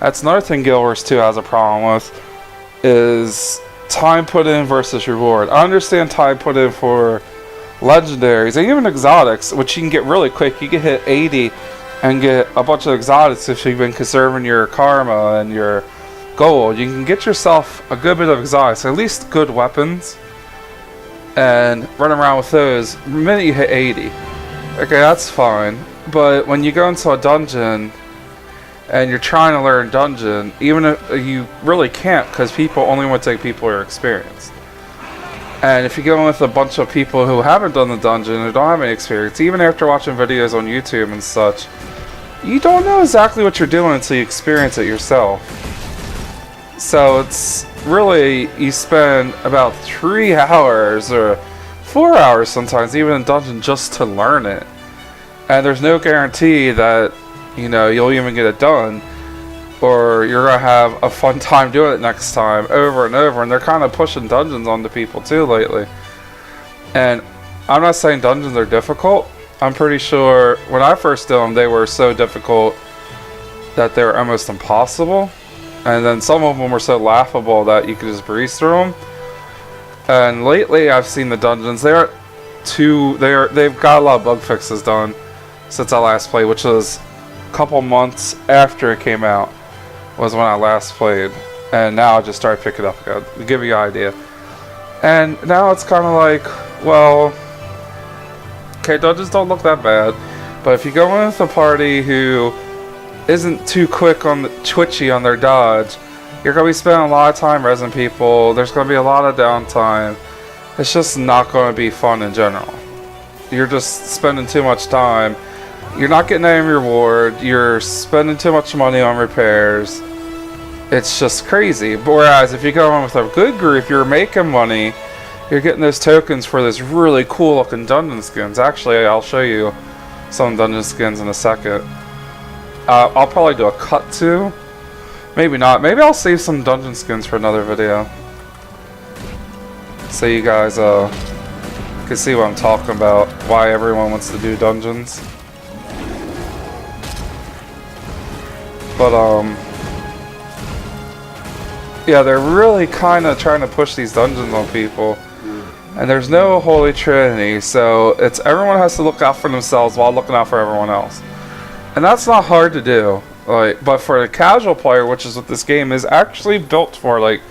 That's another thing Guild Wars 2 has a problem with, is time put in versus reward. I understand time put in for legendaries and even exotics, which you can get really quick. You can hit 80 and get a bunch of exotics if you've been conserving your karma and your gold. You can get yourself a good bit of exotics, at least good weapons, and run around with those the minute you hit 80. Okay, that's fine. But when you go into a dungeon and you're trying to learn dungeon, even if you really can't, because people only want to take people who are experienced. And if you go in with a bunch of people who haven't done the dungeon, who don't have any experience, even after watching videos on YouTube and such, you don't know exactly what you're doing until you experience it yourself. So it's really, you spend about 3 hours or 4 hours sometimes, even in dungeon, just to learn it. And there's no guarantee that, you know, you'll even get it done, or you're gonna have a fun time doing it next time over and over. And they're kind of pushing dungeons onto people too lately. And I'm not saying dungeons are difficult. I'm pretty sure when I first did them, they were so difficult that they were almost impossible. And then some of them were so laughable that you could just breeze through them. And lately, I've seen the dungeons. They've got a lot of bug fixes done since I last played, which was a couple months after it came out. Was when I last played, and now I just started picking up again, to give you an idea. And now it's kind of like, well, okay, dungeons don't look that bad, but if you go in with a party who isn't too quick on the twitchy on their dodge, you're gonna be spending a lot of time resing people. There's gonna be a lot of downtime. It's just not gonna be fun in general. You're just spending too much time. You're not getting any reward. You're spending too much money on repairs. It's just crazy. But whereas if you go in with a good group, you're making money. You're getting those tokens for those really cool looking dungeon skins. Actually, I'll show you some dungeon skins in a second. I'll probably do a cut too. Maybe not. Maybe I'll save some dungeon skins for another video, so you guys can see what I'm talking about. Why everyone wants to do dungeons. But yeah, they're really kind of trying to push these dungeons on people, and there's no holy trinity, so it's everyone has to look out for themselves while looking out for everyone else, and that's not hard to do. Like, but for a casual player, which is what this game is actually built for, like,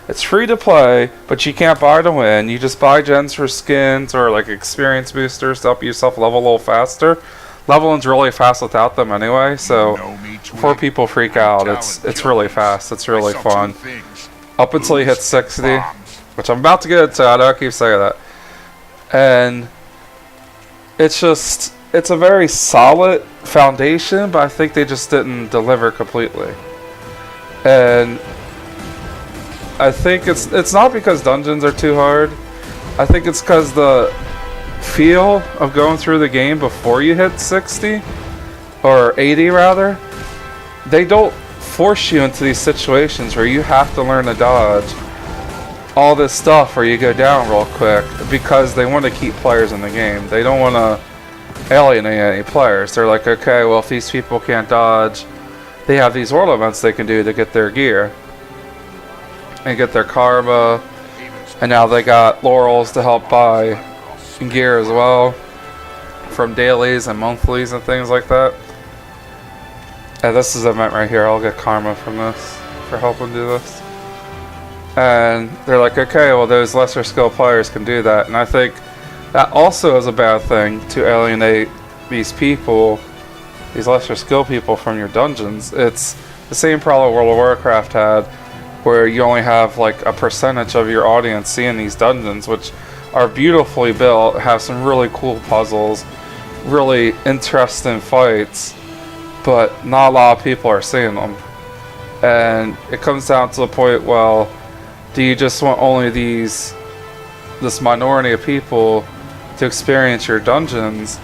it's free to play, but you can't buy to win. You just buy gens for skins or like experience boosters to help yourself level a little faster. Leveling's really fast without them anyway, so before people freak out, it's really fast. It's really fun. Up until you hit 60, which I'm about to get into. I know I keep saying that. And it's just, it's a very solid foundation, but I think they just didn't deliver completely. And I think it's not because dungeons are too hard. I think it's because the feel of going through the game before you hit 60 or 80 rather, they don't force you into these situations where you have to learn to dodge all this stuff or you go down real quick, because they want to keep players in the game. They don't want to alienate any players. They're like, okay, well, if these people can't dodge, they have these world events they can do to get their gear and get their karma, and now they got laurels to help buy gear as well from dailies and monthlies and things like that. And this is an event right here. I'll get karma from this for helping do this. And they're like, okay, well, those lesser skilled players can do that. And I think that also is a bad thing, to alienate these people, these lesser skilled people, from your dungeons. It's the same problem World of Warcraft had, where you only have like a percentage of your audience seeing these dungeons, which are beautifully built, have some really cool puzzles, really interesting fights, but not a lot of people are seeing them. And it comes down to the point, well, do you just want only this minority of people to experience your dungeons,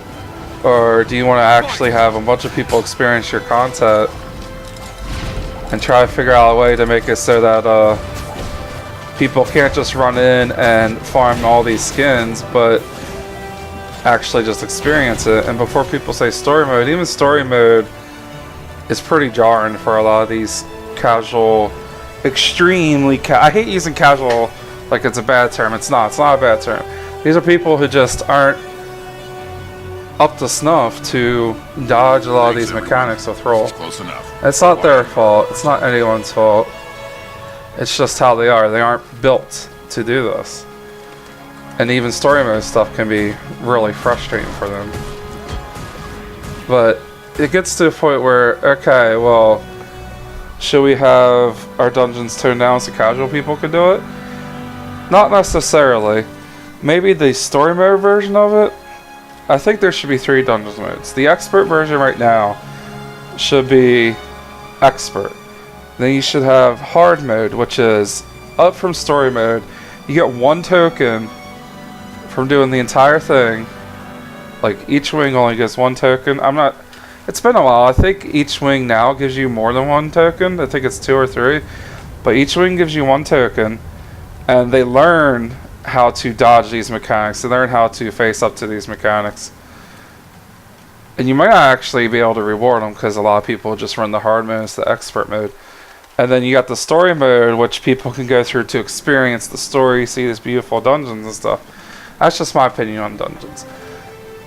or do you want to actually have a bunch of people experience your content and try to figure out a way to make it so that people can't just run in and farm all these skins, but actually just experience it? And before people say story mode, even story mode is pretty jarring for a lot of these casual, extremely I hate using casual like it's a bad term. It's not a bad term. These are people who just aren't up to snuff to dodge a lot of these mechanics with roll. Close enough. It's not their fault. It's not anyone's fault. It's just how they are. They aren't built to do this. And even story mode stuff can be really frustrating for them. But it gets to a point where, okay, well, should we have our dungeons toned down so casual people can do it? Not necessarily. Maybe the story mode version of it. I think there should be 3 dungeons modes. The expert version right now should be expert. Then you should have hard mode, which is up from story mode. You get 1 token from doing the entire thing. Like each wing only gets 1 token. It's been a while. I think each wing now gives you more than 1 token. I think it's 2 or 3. But each wing gives you 1 token. And they learn how to dodge these mechanics. They learn how to face up to these mechanics. And you might not actually be able to reward them because a lot of people just run the hard mode as the expert mode. And then you got the story mode, which people can go through to experience the story, see these beautiful dungeons and stuff. That's just my opinion on dungeons.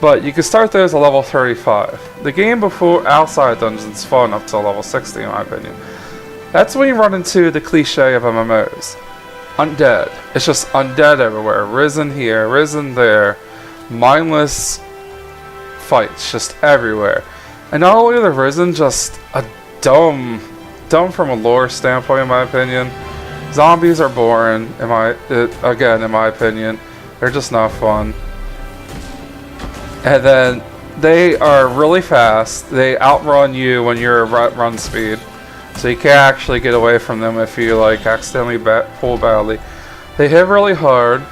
But you can start those at level 35. The game before outside dungeons is fun up to level 60 in my opinion. That's when you run into the cliche of MMOs. Undead. It's just undead everywhere. Risen here, risen there. Mindless fights just everywhere. And not only are the risen just a dumb from a lore standpoint in my opinion. Zombies are boring in my opinion. They're just not fun. And then they are really fast. They outrun you when you're at run speed. So you can't actually get away from them if you like accidentally pull badly. They hit really hard.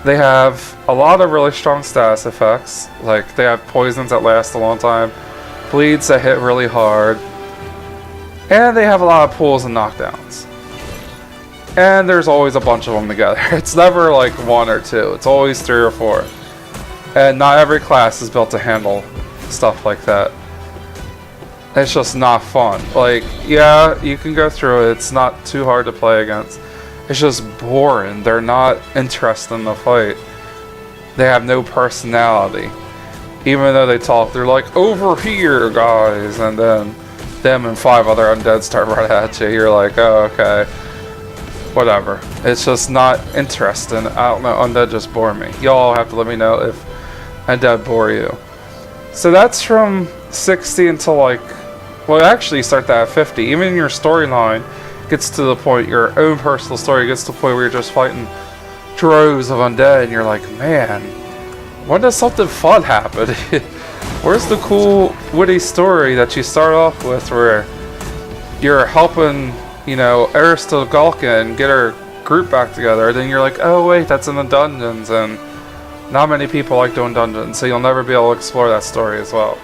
They have a lot of really strong status effects. Like they have poisons that last a long time. Bleeds that hit really hard. And they have a lot of pulls and knockdowns. And there's always a bunch of them together. It's never like 1 or 2. It's always 3 or 4. And not every class is built to handle stuff like that. It's just not fun. Like, yeah, you can go through it. It's not too hard to play against. It's just boring. They're not interested in the fight. They have no personality. Even though they talk, they're like, over here, guys. And then them and 5 other undead start right at you. You're like, oh, okay. Whatever. It's just not interesting. I don't know. Undead just bore me. Y'all have to let me know if undead bore you. So that's from 60 until like, well, actually you start that at 50. Even your storyline gets to the point, your own personal story gets to the point where you're just fighting droves of undead and you're like, man, when does something fun happen? Where's the cool, witty story that you start off with where you're helping, you know, Aristogalka get her group back together, then you're like, oh wait, that's in the dungeons, and not many people like doing dungeons, so you'll never be able to explore that story as well.